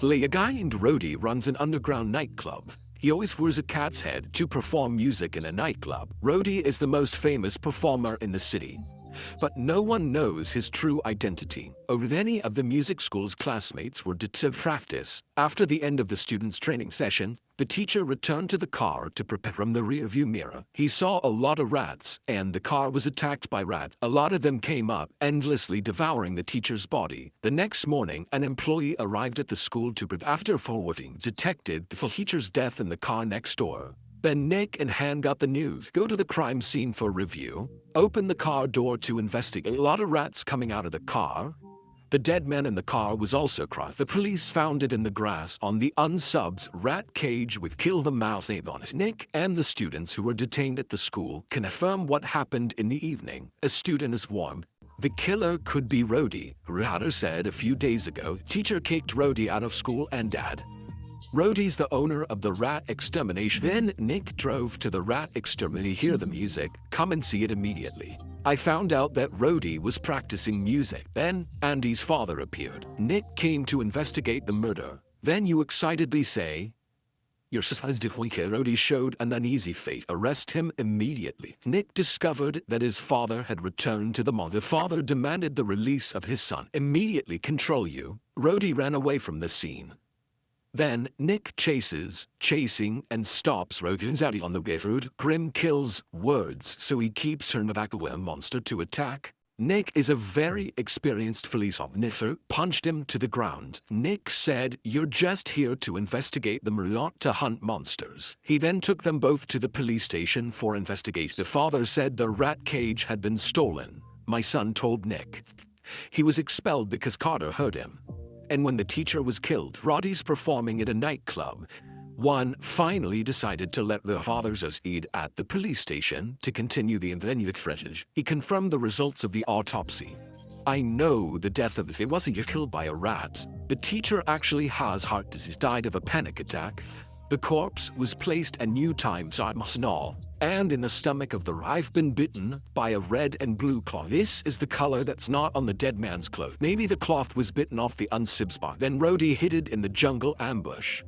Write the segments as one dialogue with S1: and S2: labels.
S1: A guy named Rody runs an underground nightclub. He always wears a cat's head to perform music in a nightclub. Rody is the most famous performer in the city, but no one knows his true identity. Over any of the music school's classmates were to practice. After the end of the students' training session, the teacher returned to the car to prepare. From the rearview mirror, he saw a lot of rats, and the car was attacked by rats. A lot of them came up, endlessly devouring the teacher's body. The next morning, an employee arrived at the school to prepare. After forwarding, detected the teacher's death in the car next door. Then Nick and Han got the news. Go to the crime scene for review. Open the car door to investigate. A lot of rats coming out of the car. The dead man in the car was also crushed. The police found it in the grass on the unsubs rat cage with "Kill the Mouse" name on it. Nick and the students who were detained at the school can affirm what happened in the evening. A student is warned. The killer could be Rody. Ryder said a few days ago, teacher kicked Rody out of school and dad. Rody's the owner of the rat extermination. Then Nick drove to the rat extermination. Hear the music, come and see it immediately. I found out that Rody was practicing music. Then Andy's father appeared. Nick came to investigate the murder. Then you excitedly say, "Your size did we care?" Rody showed an uneasy face. Arrest him immediately. Nick discovered that his father had returned to the mall. The father demanded the release of his son. Immediately control you. Rody ran away from the scene. Then Nick chasing and stops Rogan's out on the road. Grim kills words, so he keeps turning back away a monster to attack. Nick is a very experienced police officer, punched him to the ground. Nick said, "You're just here to investigate the murder, not to hunt monsters." He then took them both to the police station for investigation. The father said the rat cage had been stolen. My son told Nick. He was expelled because Carter hurt him. And when the teacher was killed, Roddy's performing at a nightclub. One finally decided to let the fathers eat at the police station to continue the investigation. He confirmed the results of the autopsy. I know the death of it wasn't killed by a rat. The teacher actually has heart disease, died of a panic attack. The corpse was placed a new time and in the stomach of the I've been bitten by a red and blue cloth. This is the color that's not on the dead man's cloth. Maybe the cloth was bitten off the unsib spot. Then Rody hid in the jungle ambush.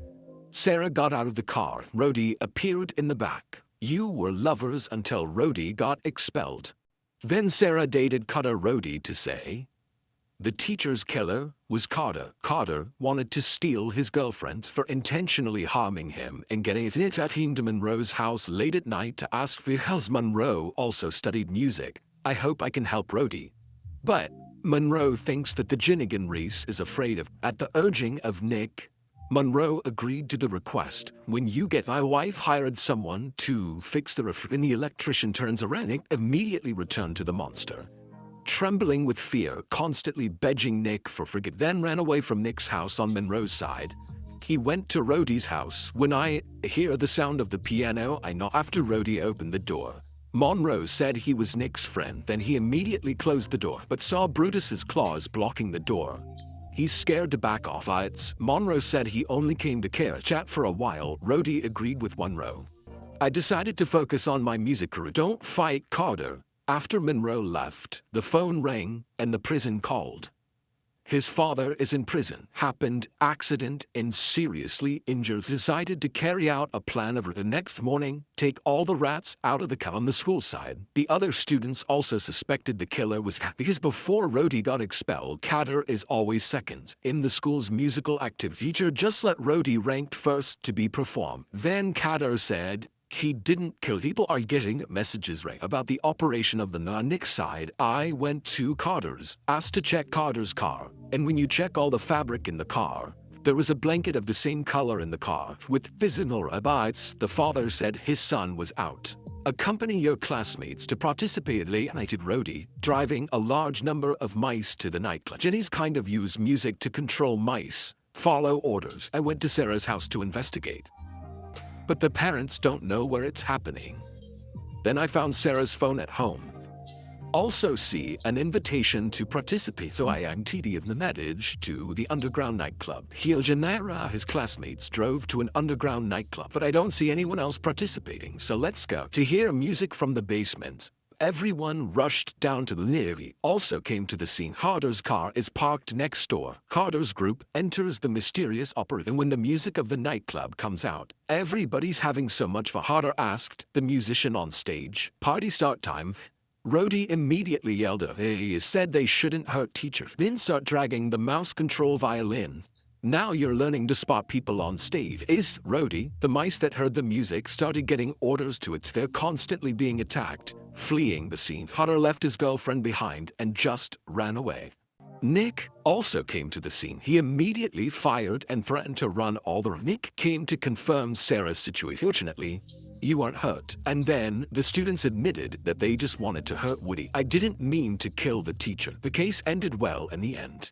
S1: Sarah got out of the car. Rody appeared in the back. You were lovers until Rody got expelled. Then Sarah dated Carter. Rody to say the teacher's killer was Carter. Carter wanted to steal his girlfriend for intentionally harming him and getting it at Monroe's house late at night to ask for help. Monroe also studied music. I hope I can help Rody. But Monroe thinks that the Ginnigan Reese is afraid of. At the urging of Nick, Monroe agreed to the request. When you get my wife hired someone to fix the roof, and the electrician turns around, Nick immediately returned to the monster. Trembling with fear, constantly begging Nick for forgiveness, then ran away from Nick's house on Monroe's side. He went to Rody's house. When I hear the sound of the piano, I know. After Rody opened the door, Monroe said he was Nick's friend. Then he immediately closed the door, but saw Brutus's claws blocking the door. He's scared to back off. Monroe said he only came to chat for a while. Rody agreed with Monroe. I decided to focus on my music career. Don't fight Carter. After Monroe left, the phone rang and the prison called. His father is in prison. Happened accident and seriously injured. Decided to carry out a plan of the next morning, take all the rats out of the car on the school side. The other students also suspected the killer was because before Rody got expelled, Carter is always second in the school's musical activity. Teacher just let Rody ranked first to be performed. Then Carter said he didn't kill. People are getting messages about the operation of the Nick side. I went to Carter's, asked to check Carter's car, and when you check all the fabric in the car, there was a blanket of the same color in the car. With physical bites, the father said his son was out. Accompany your classmates to participate in Rody, driving a large number of mice to the nightclub. Jenny's kind of use music to control mice, follow orders. I went to Sarah's house to investigate, but the parents don't know where it's happening. Then I found Sarah's phone at home. Also see an invitation to participate. So I am TD of the message to the underground nightclub. Here Janira, his classmates, drove to an underground nightclub, but I don't see anyone else participating. So let's go. To hear music from the basement, Everyone rushed down to the levee. Also came to the scene. Carter's car is parked next door. Carter's group enters the mysterious operator. And when the music of the nightclub comes out, everybody's having so much fun. Carter asked the musician on stage, "Party start time." Rhodey immediately yelled at he said they shouldn't hurt teachers. Then start dragging the mouse control violin. "Now you're learning to spot people on stage." Is Rhodey. The mice that heard the music started getting orders to it. They're constantly being attacked, fleeing the scene. Carter left his girlfriend behind and just ran away. Nick also came to the scene. He immediately fired and threatened to run all the... Nick came to confirm Sarah's situation. Fortunately, you aren't hurt. And then the students admitted that they just wanted to hurt Woody. "I didn't mean to kill the teacher." The case ended well in the end.